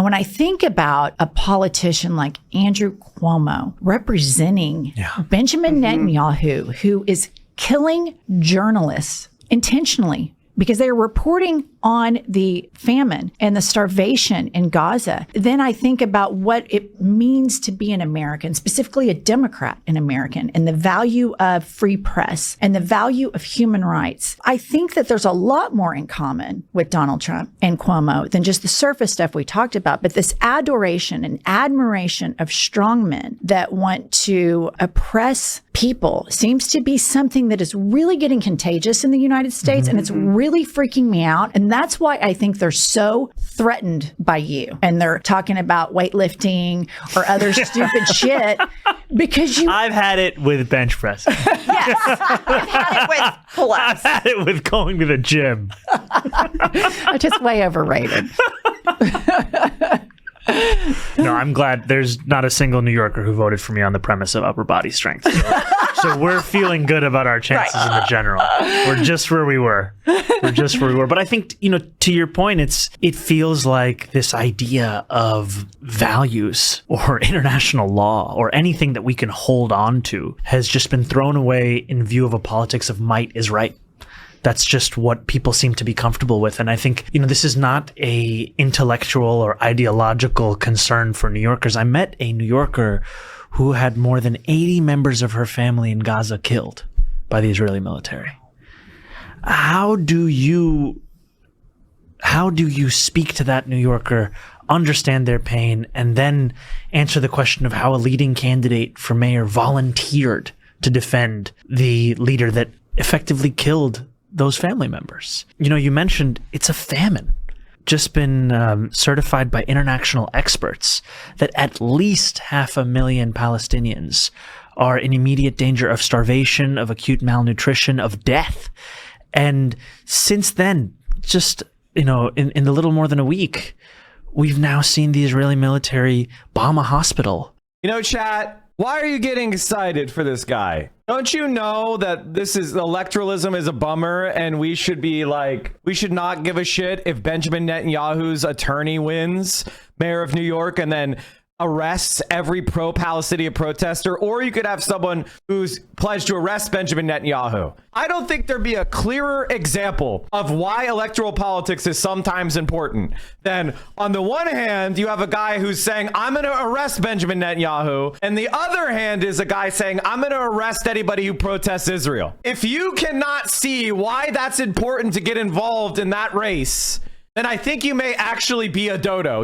And when I think about a politician like Andrew Cuomo representing Benjamin Netanyahu, who is killing journalists intentionally because they are reporting on the famine and the starvation in Gaza, then I think about what it means to be an American, specifically a Democrat in American, and the value of free press and the value of human rights. I think that there's a lot more in common with Donald Trump and Cuomo than just the surface stuff we talked about, but this adoration and admiration of strong men that want to oppress people seems to be something that is really getting contagious in the United States, and it's really freaking me out. And that's why I think they're so threatened by you. And they're talking about weightlifting or other stupid shit because I've had it with bench press. Yes, I've had it with pull-ups. I've had it with going to the gym. I'm just way overrated. No, I'm glad there's not a single New Yorker who voted for me on the premise of upper body strength. So we're feeling good about our chances in the general. We're just where we were. But I think, to your point, it feels like this idea of values or international law or anything that we can hold on to has just been thrown away in view of a politics of might is right. That's just what people seem to be comfortable with. And I think, this is not a intellectual or ideological concern for New Yorkers. I met a New Yorker who had more than 80 members of her family in Gaza killed by the Israeli military. How do you speak to that New Yorker, understand their pain, and then answer the question of how a leading candidate for mayor volunteered to defend the leader that effectively killed those family members? You mentioned it's a famine. Just been certified by international experts that at least 500,000 Palestinians are in immediate danger of starvation, of acute malnutrition, of death. And since then, just, in the little more than a week, we've now seen the Israeli military bomb a hospital. Chat, why are you getting excited for this guy? Don't you know that this is electoralism is a bummer, and we should not give a shit if Benjamin Netanyahu's attorney wins mayor of New York and then arrests every pro-Palestinian protester, or you could have someone who's pledged to arrest Benjamin Netanyahu. I don't think there'd be a clearer example of why electoral politics is sometimes important than, on the one hand, you have a guy who's saying, I'm going to arrest Benjamin Netanyahu, and the other hand is a guy saying, I'm going to arrest anybody who protests Israel. If you cannot see why that's important to get involved in that race, then I think you may actually be a dodo.